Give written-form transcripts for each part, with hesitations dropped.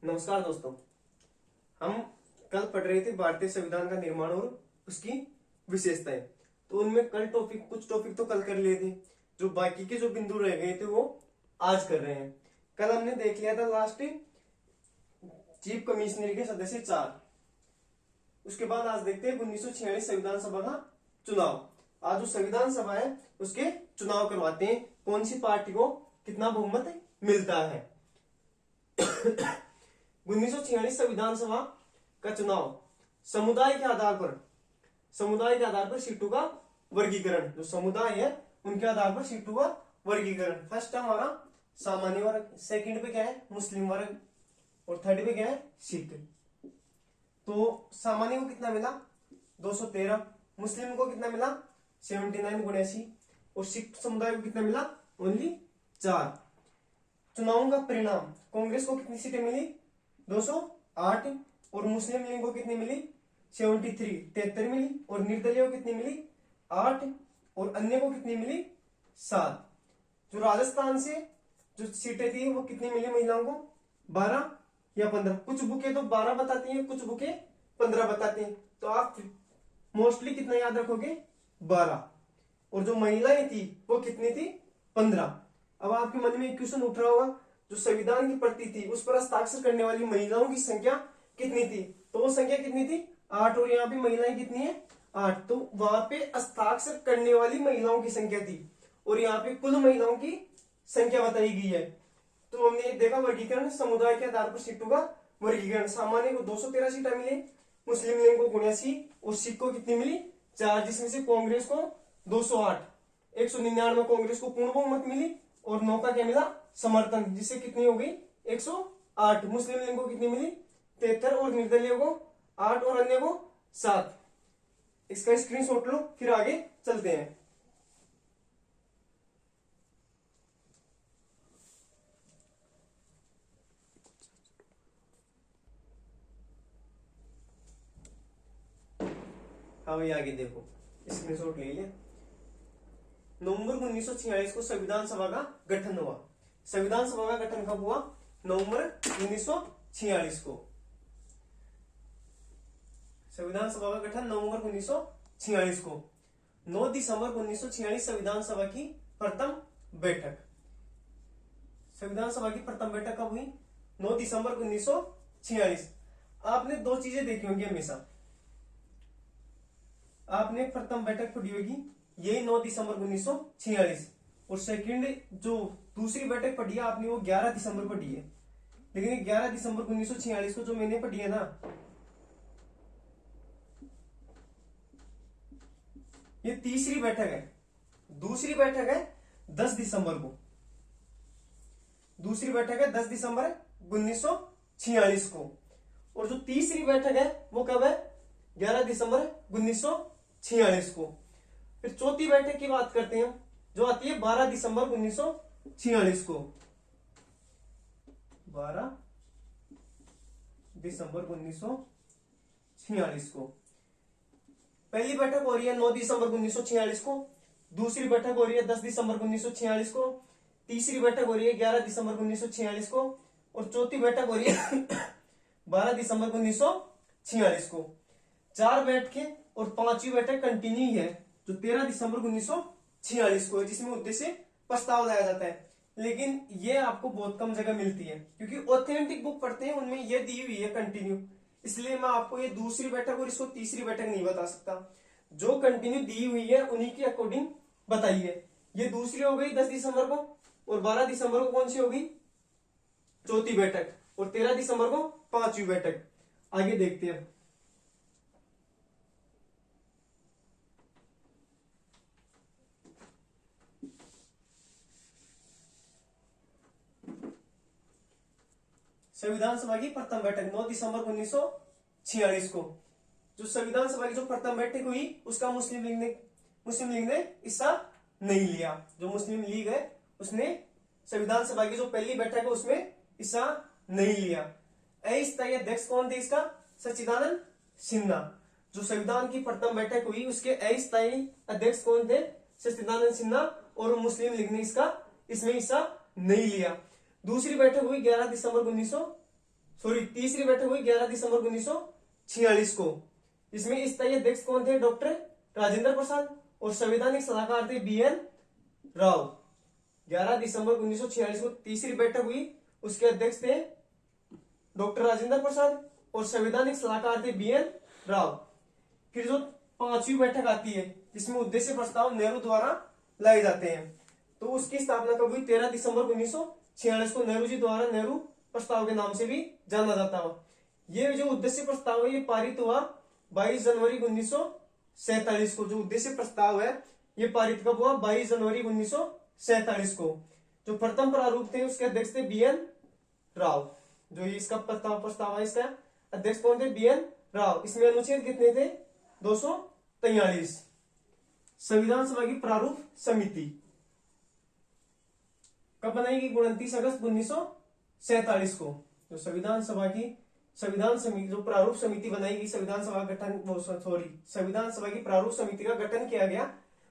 नमस्कार दोस्तों, हम कल पढ़ रहे थे भारतीय संविधान का निर्माण और उसकी विशेषताएं। तो उनमें कुछ टॉपिक तो कल कर लिए थे, जो बाकी के जो बिंदु रह गए थे वो आज कर रहे हैं। कल हमने देख लिया था लास्ट चीफ कमिश्नर के सदस्य 4। उसके बाद आज देखते हैं 1946 संविधान सभा का चुनाव। आज जो संविधान सभा है उसके चुनाव करवाते हैं, कौन सी पार्टी को कितना बहुमत मिलता है। 1946 संविधान सभा का चुनाव समुदाय के आधार पर सीटों का वर्गीकरण, जो समुदाय है उनके आधार पर सीटों का वर्गीकरण। फर्स्ट हमारा सामान्य वर्ग, सेकंड पे क्या है मुस्लिम वर्ग, और थर्ड पे क्या है सिख। तो सामान्य को कितना मिला 213, मुस्लिम को कितना मिला 79 और सिख समुदाय को कितना मिला ओनली 4। चुनावों का परिणाम, कांग्रेस को कितनी सीटें मिली 208 और मुस्लिम लीग को कितनी मिली 73 मिली, और निर्दलीय को कितनी मिली 8 और अन्य को कितनी मिली 7। जो राजस्थान से जो सीटें थी वो कितनी मिली महिलाओं को 12 या 15। कुछ बुकें तो 12 बताती हैं, कुछ बुकें 15 बताती हैं, तो आप मोस्टली कितना याद रखोगे 12। और जो महिलाएं थी वो कितनी थी 15। अब आपके मन में एक क्वेश्चन उठ रहा होगा, जो संविधान की प्रति थी उस पर हस्ताक्षर करने वाली महिलाओं की संख्या कितनी थी, तो वो संख्या कितनी थी 8, और यहाँ पे महिलाएं कितनी है 8। तो वहां पे हस्ताक्षर करने वाली महिलाओं की संख्या थी, और यहाँ पे कुल महिलाओं की संख्या बताई गई है। तो हमने देखा वर्गीकरण, समुदाय के आधार पर सीटों का वर्गीकरण। सामान्य को 213 सीटें मिली, मुस्लिम लीग को 79 और सिख को कितनी मिली 4, जिसमें से कांग्रेस को 208, 199 कांग्रेस को पूर्ण बहुमत मिली, और 9 का क्या मिला समर्थन, जिससे कितनी हो गई 108। मुस्लिम लीग को कितनी मिली 73 और निर्दलीय को 8 और अन्य को 7। इसका स्क्रीनशॉट लो, फिर आगे चलते हैं। हाँ भाई आगे देखो, स्क्रीनशॉट ले लिया। नवंबर 1946 को संविधान सभा का गठन हुआ। संविधान सभा का गठन कब हुआ नवंबर 1946 को। संविधान सभा का गठन नवंबर 1946 को। 9 दिसंबर 1946 संविधान सभा की प्रथम बैठक। संविधान सभा की प्रथम बैठक कब हुई 9 दिसंबर 1946। आपने दो चीजें देखी होंगी हमेशा, आपने प्रथम बैठक पढ़ी होगी यही 9 दिसंबर 1946, और सेकंड जो दूसरी बैठक पढ़ी है आपने वो 11 दिसंबर पढ़ी है। लेकिन 11 दिसंबर 1946 को जो मैंने पढ़ी है ना, ये तीसरी बैठक है। दूसरी बैठक है 10 दिसंबर को। दूसरी बैठक है 10 दिसंबर 1946 को, और जो तीसरी बैठक है वो कब है 11 दिसंबर 1946 को। फिर चौथी बैठक की बात करते हैं, जो आती है 12 दिसंबर 1946 को। 12 दिसंबर 1946 को पहली बैठक हो रही है 9 दिसंबर 1946 को। दूसरी बैठक हो रही है 10 दिसंबर 1946 को। तीसरी बैठक हो रही है 11 दिसंबर 1946 को, और चौथी बैठक हो रही है 12 दिसंबर 1946 को। 4 बैठकें और 5वीं बैठक कंटिन्यू है जो 13 दिसंबर 1946 को है, जिसमें उद्देश्य प्रस्ताव लाया जाता है। लेकिन ये आपको बहुत कम जगह मिलती है, क्योंकि ऑथेंटिक बुक पढ़ते हैं उनमें ये दी हुई है कंटिन्यू, इसलिए मैं आपको ये दूसरी बैठक और इसको तीसरी बैठक नहीं बता सकता। जो कंटिन्यू दी हुई है उन्हीं के अकॉर्डिंग बताइए। ये दूसरी हो गई 10 दिसंबर को, और 12 दिसंबर को कौन सी हो गई चौथी बैठक, और 13 दिसंबर को 5वीं बैठक। आगे देखते हैं। संविधान सभा की प्रथम बैठक 9 दिसंबर 1946 को। जो संविधान सभा की जो प्रथम बैठक हुई उसका मुस्लिम लीग ने हिस्सा नहीं लिया। जो मुस्लिम लीग है उसने संविधान सभा की जो पहली बैठक है उसमें हिस्सा नहीं लिया। अस्थायी अध्यक्ष कौन थे इसका सच्चिदानंद सिन्हा। जो संविधान की प्रथम बैठक हुई उसके अस्थायी अध्यक्ष कौन थे सच्चिदानंद सिन्हा, और मुस्लिम लीग ने इसमें हिस्सा नहीं लिया। दूसरी बैठक हुई 11 दिसंबर सॉरी तीसरी बैठक हुई 11 दिसंबर 1946 को। इसमें स्थायी अध्यक्ष कौन थे? डॉक्टर राजेंद्र प्रसाद, और संवैधानिक सलाहकार थे BN राव। 11 दिसंबर 1946 को तीसरी बैठक हुई, उसके अध्यक्ष थे डॉक्टर राजेंद्र प्रसाद और संवैधानिक सलाहकार थे BN राव। फिर जो पांचवी बैठक आती है जिसमें उद्देश्य प्रस्ताव नेहरू द्वारा लाए जाते हैं, तो उसकी स्थापना कब हुई? 13 दिसंबर 1946 को नेहरू जी द्वारा नेहरू प्रस्ताव के नाम से भी जाना जाता है। ये जो उद्देश्य प्रस्ताव है ये पारित हुआ 22 जनवरी 1947 को। जो उद्देश्य प्रस्ताव है ये पारित कब हुआ? 22 जनवरी 1947 को। जो प्रथम प्रारूप थे उसके अध्यक्ष थे BN राव। जो इसका प्रस्ताव है इसका अध्यक्ष कौन थे? BN राव। इसमें अनुच्छेद कितने थे? 243। संविधान सभा की प्रारूप समिति कब बनाई? 29 अगस्त 1947 को। जो संविधान सभा की संविधान समिति जो प्रारूप समिति बनाई, संविधान सभा संविधान सभा की प्रारूप समिति का गठन किया गया,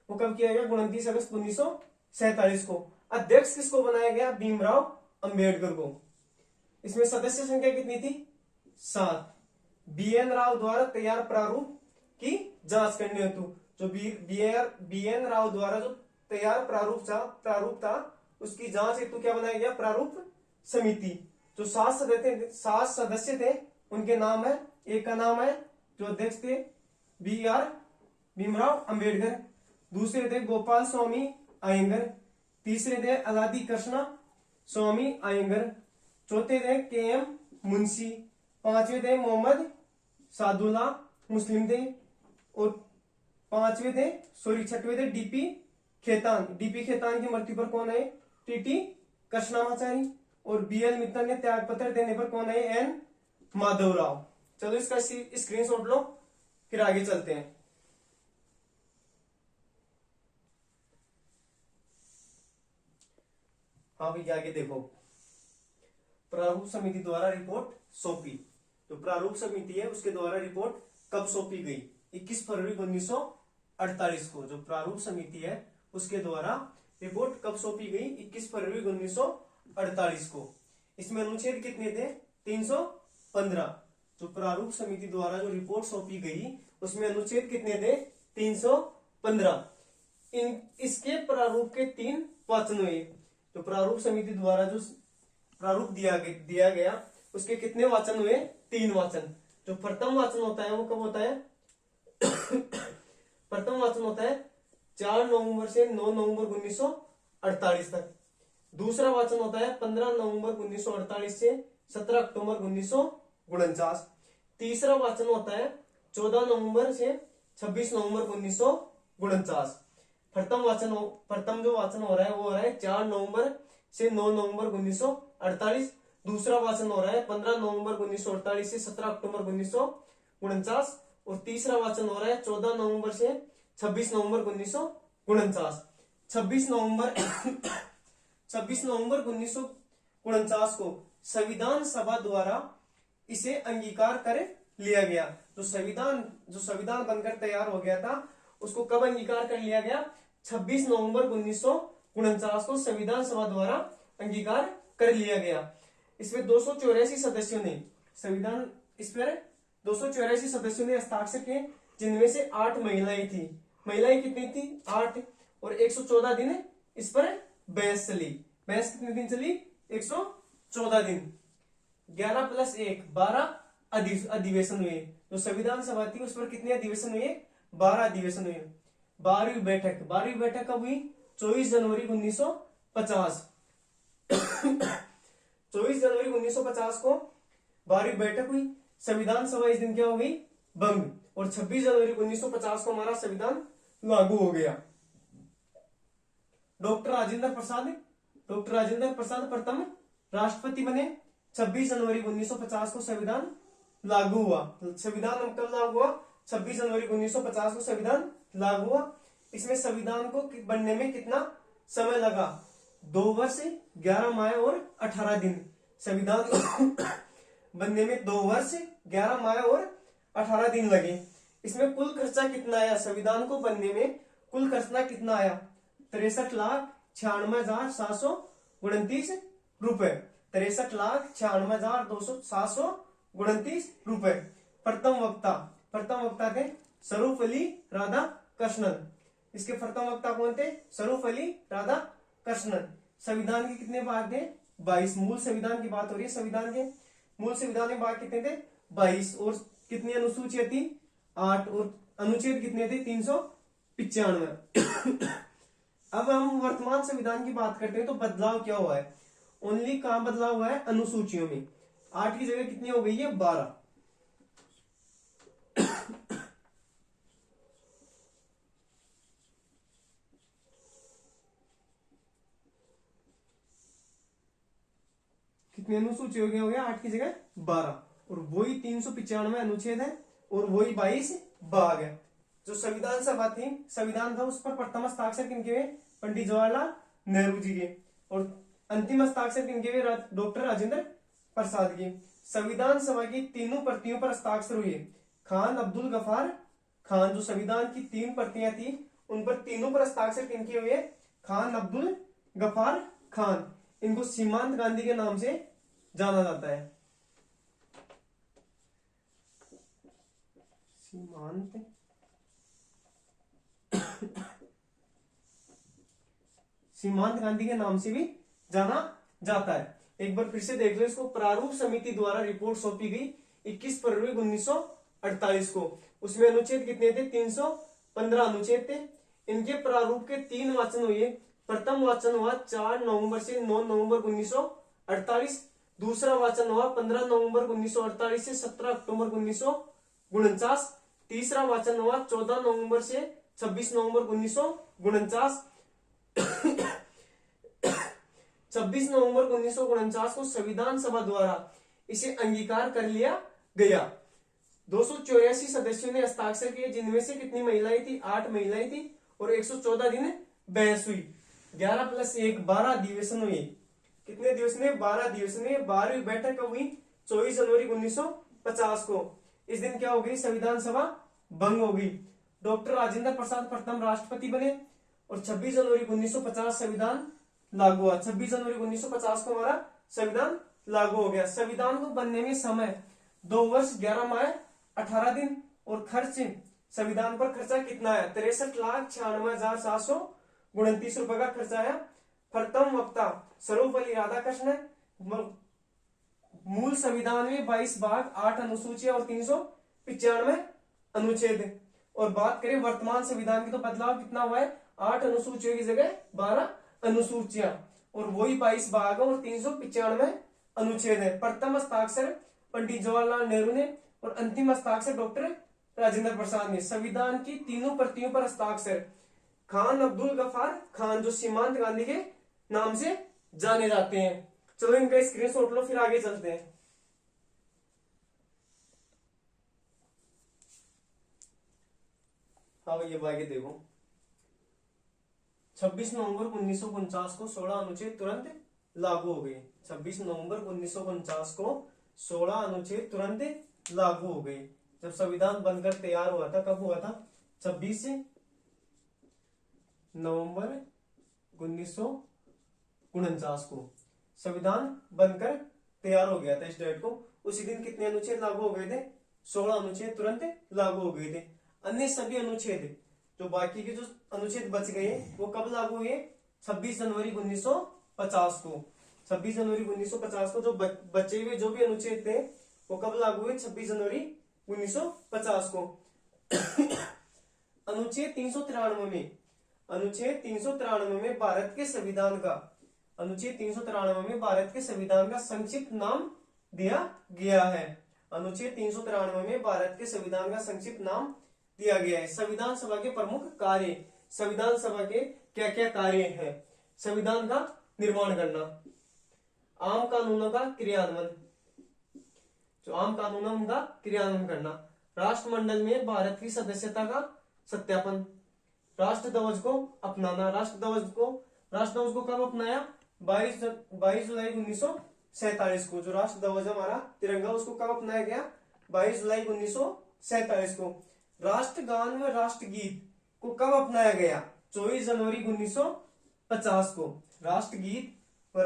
वो कब किया गया? 29 अगस्त 1947 को। अध्यक्ष किसको बनाया गया? भीमराव अंबेडकर को। इसमें सदस्य संख्या कितनी थी? 7। BN राव द्वारा तैयार प्रारूप की जांच करने हेतु, जो BN राव द्वारा जो तैयार प्रारूप था उसकी जांच हेतु क्या बनाया गया? प्रारूप समिति। जो 7 सदस्य थे उनके नाम है, एक का नाम है जो अध्यक्ष थे भीमराव अंबेडकर, दूसरे थे गोपाल स्वामी अयंगर, तीसरे थे अलादी कृष्णा स्वामी अयंगर, चौथे थे KM मुंशी, पांचवे थे मोहम्मद सादुल्ला मुस्लिम थे, और छठवे थे DP खेतान। DP खेतान की मृत्यु पर कौन है? TT कृष्णामाचारी, और BL मित्तल ने त्याग पत्र देने पर कौन है? N माधवराव। चलो इसका स्क्रीनशॉट लो, फिर आगे चलते हैं। हाँ भैया आगे देखो, प्रारूप समिति द्वारा रिपोर्ट सौंपी। तो प्रारूप समिति है उसके द्वारा रिपोर्ट कब सौंपी गई? 21 फरवरी 1948 को। जो प्रारूप समिति है उसके द्वारा रिपोर्ट कब सौंपी गई? 21 फरवरी 1948 को। इसमें अनुच्छेद कितने थे? 315। जो प्रारूप समिति द्वारा जो रिपोर्ट सौंपी गई उसमें अनुच्छेद कितने थे? 315। इसके प्रारूप के 3 वाचन हुए। तो प्रारूप समिति द्वारा जो प्रारूप दिया गया उसके कितने वाचन हुए? 3 वाचन। जो प्रथम वाचन होता है वो कब होता है? प्रथम वाचन होता है 4 नवंबर से 9 नवंबर 1948 तक। दूसरा वाचन होता है 15 नवंबर 1948 से 17 अक्टूबर 1949। तीसरा वाचन होता है 14 नवंबर से 26 नवंबर 1949। प्रथम जो वाचन हो रहा है वो हो रहा है 4 नवंबर से 9 नवंबर 1948। दूसरा वाचन हो रहा है 15 नवंबर 1948 से 17 अक्टूबर 1949, और तीसरा वाचन हो रहा है 14 नवंबर से 26 नवंबर 1949। 26 नवंबर 1949 को संविधान सभा द्वारा इसे अंगीकार कर लिया गया। जो संविधान बनकर तैयार हो गया था उसको कब अंगीकार कर लिया गया? 26 नवंबर 1949 को संविधान सभा द्वारा अंगीकार कर लिया गया। इसमें 284 सदस्यों ने इस पर 284 सदस्यों ने हस्ताक्षर किए, जिनमें से 8 महिलाएं थी। महिलाएं कितनी थी? 8। और 114 दिन इस पर बहस चली। बहस कितने दिन चली? 114 दिन। 11 + 1 12 अधिवेशन हुए। जो संविधान सभा थी उस पर कितने अधिवेशन हुए? 12 अधिवेशन हुए। 12वीं बैठक कब हुई? 24 जनवरी 1950। 24 जनवरी 1950 को 12वीं बैठक हुई। संविधान सभा इस दिन क्या हो गई? भंग। और 26 जनवरी 1950 को हमारा संविधान लागू हो गया। डॉक्टर राजेंद्र प्रसाद प्रथम राष्ट्रपति बने। 26 जनवरी 1950 को संविधान लागू हुआ। संविधान कब लागू हुआ? 26 जनवरी 1950 को संविधान लागू हुआ। इसमें संविधान को बनने में कितना समय लगा? 2 वर्ष 11 माह और 18 दिन। संविधान बनने में 2 वर्ष 11 माह और 18 दिन लगे। इसमें कुल खर्चा कितना आया? संविधान को बनने में कुल खर्चा कितना आया? 63,96,729 रुपए। 63,96,729 रुपए। प्रथम वक्ता थे स्वरूप अली राधा कृष्णन। इसके प्रथम वक्ता कौन थे? स्वरूप अली राधा कृष्णन। संविधान के कितने भाग थे? 22। मूल संविधान की बात हो रही है। संविधान के मूल संविधान में भाग कितने थे? 22। और कितनी अनुसूचियां थी? 8। और अनुच्छेद कितने थे? 395। अब हम वर्तमान संविधान की बात करते हैं तो बदलाव क्या हुआ है? ओनली कहां बदलाव हुआ है? अनुसूचियों में। 8 की जगह कितनी हो गई है? 12। कितनी अनुसूची हो गया 8 की जगह 12। और वही 395 अनुच्छेद है और वही 22 भाग है। जो संविधान सभा थी, संविधान था, उस पर प्रथम हस्ताक्षर किनके हुए? पंडित जवाहरलाल नेहरू जी के। और अंतिम हस्ताक्षर किनके हुए? डॉक्टर राजेंद्र प्रसाद की। संविधान सभा की तीनों प्रतियों पर हस्ताक्षर हुए खान अब्दुल गफार खान। जो संविधान की 3 प्रतियां थी उन पर तीनों पर हस्ताक्षर किनके हुए? खान अब्दुल गफार खान। इनको सीमांत गांधी के नाम से जाना जाता है। सीमांत गांधी के नाम से भी जाना जाता है। एक बार फिर से देख लो इसको। प्रारूप समिति द्वारा रिपोर्ट सौंपी गई 21 फरवरी 1948 को। उसमें अनुच्छेद कितने थे? 315 अनुच्छेद थे। इनके प्रारूप के 3 वाचन हुए। प्रथम वाचन हुआ 4 नवंबर से 9 नवंबर 1948। दूसरा वाचन हुआ 15 नवंबर 1948 से 17 अक्टूबर 1949। तीसरा वाचन हुआ 14 नवंबर से 26 नवंबर 1949। 26 नवंबर 1949 को संविधान सभा द्वारा इसे अंगीकार कर लिया गया। 284 सदस्यों ने हस्ताक्षर किए, जिनमें से कितनी महिलाएं थी? 8 महिलाएं थी। और 114 दिन बहस हुई। 11 + 1 12 अधिवेशन हुए। कितने अधिवेशन हुए? 12 अधिवेशन हुए। 12वीं बैठक कब हुई? 24 जनवरी 1950 को। इस दिन क्या हो गई? संविधान सभा भंग हो गई। डॉक्टर राजेंद्र प्रसाद प्रथम राष्ट्रपति बने और 26 जनवरी 1950 संविधान लागू हुआ। 26 जनवरी 1950 को हमारा संविधान लागू हो गया। संविधान को बनने में समय 2 वर्ष 11 माह 18 दिन। और खर्च संविधान पर खर्चा कितना है? 63,96,729 रुपए का खर्चा है। प्रथम वक्ता स्वरूप अली राधाकृष्ण। मूल संविधान में 22 भाग, 8 अनुसूचियां और 395 अनुच्छेद। और बात करें वर्तमान संविधान की तो बदलाव कितना हुआ है? 8 अनुसूचियों की जगह 12 अनुसूचियां और वही 22 भाग और 395 अनुच्छेद है। प्रथम हस्ताक्षर पंडित जवाहरलाल नेहरू ने और अंतिम हस्ताक्षर डॉक्टर राजेंद्र प्रसाद ने। संविधान की तीनों प्रतियों पर हस्ताक्षर खान अब्दुल गफार खान, जो सीमांत गांधी के नाम से जाने जाते हैं। चलो इनका स्क्रीनशॉट लो, फिर आगे चलते हैं। हाँ भैया आगे देखो। 26 नवंबर 1949 को 16 अनुच्छेद तुरंत लागू हो गए। 26 नवंबर 1949 को 16 अनुच्छेद तुरंत लागू हो गए। जब संविधान बनकर तैयार हुआ था, कब हुआ था? 26 नवंबर 1949 को संविधान बनकर तैयार हो गया था। इस डेट को उसी दिन कितने अनुच्छेद लागू हो गए थे? 16 अनुच्छेद तुरंत लागू हो गए थे। अन्य सभी अनुच्छेद, जो बाकी के जो अनुच्छेद बच गए, वो कब लागू हुए? 26 जनवरी 1950 को। 26 जनवरी 1950 को जो बचे हुए जो भी अनुच्छेद थे वो कब लागू हुए? 26 जनवरी 1950 को। अनुच्छेद 393 में भारत के संविधान का संक्षिप्त नाम दिया गया है। अनुच्छेद 393 में भारत के संविधान का संक्षिप्त नाम दिया गया है। संविधान सभा के प्रमुख कार्य, संविधान सभा के क्या क्या कार्य हैं? संविधान का निर्माण करना, आम कानूनों का क्रियान्वयन, जो आम कानूनों का क्रियान्वयन करना, राष्ट्रमंडल में भारत की सदस्यता का सत्यापन, राष्ट्र ध्वज को अपनाना। राष्ट्र ध्वज को कब अपनाया? 22 जुलाई 1947 को। जो राष्ट्र ध्वज हमारा तिरंगा, उसको कब अपनाया गया? 22 जुलाई 1947 को। राष्ट्रगान व राष्ट्रगीत को कब अपनाया गया? 24 जनवरी 1950 को। राष्ट्रगीत व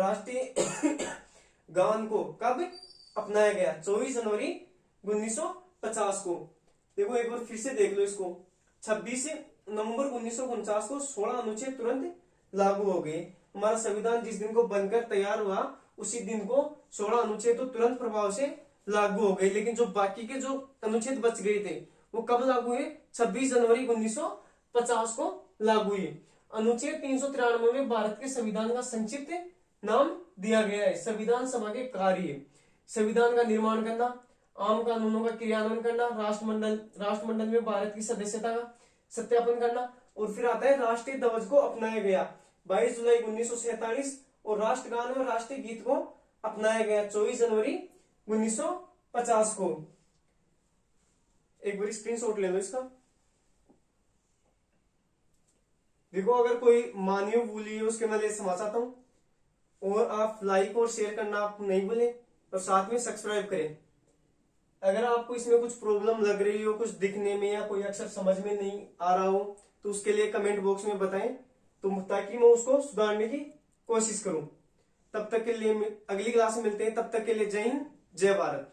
गान को कब अपनाया गया? 24 जनवरी 1950 को। देखो एक बार फिर से देख लो इसको। 26 नवंबर 1949 को 16 अनुच्छेद तुरंत लागू हो गए। हमारा संविधान जिस दिन को बनकर तैयार हुआ उसी दिन को 16 अनुच्छेद तो तुरंत प्रभाव से लागू हो गए, लेकिन जो बाकी के जो अनुच्छेद बच गए थे वो कब लागू हुए? 26 जनवरी 1950 को लागू हुए। अनुच्छेद 393 में भारत के संविधान का संक्षिप्त नाम दिया गया है। संविधान सभा के कार्य: संविधान का निर्माण करना, आम कानूनों का क्रियान्वयन करना, राष्ट्रमंडल में भारत की सदस्यता का सत्यापन करना, और फिर आता है राष्ट्रीय ध्वज को अपनाया गया 22 जुलाई 1947 और राष्ट्रगान और राष्ट्रीय गीत को अपनाया गया 24 जनवरी 1950 को। एक बार स्क्रीनशॉट ले लो इसका। देखो अगर कोई मानवीय भूली है उसके मैं समझ आता हूं, और आप लाइक और शेयर करना आप नहीं भूलें और साथ में सब्सक्राइब करें। अगर आपको इसमें कुछ प्रॉब्लम लग रही हो, कुछ दिखने में या कोई अक्षर समझ में नहीं आ रहा हो, तो उसके लिए कमेंट बॉक्स में बताएं तो ताकि मैं उसको सुधारने की कोशिश करूं। तब तक के लिए अगली क्लास में मिलते हैं। तब तक के लिए जय हिंद, जय भारत।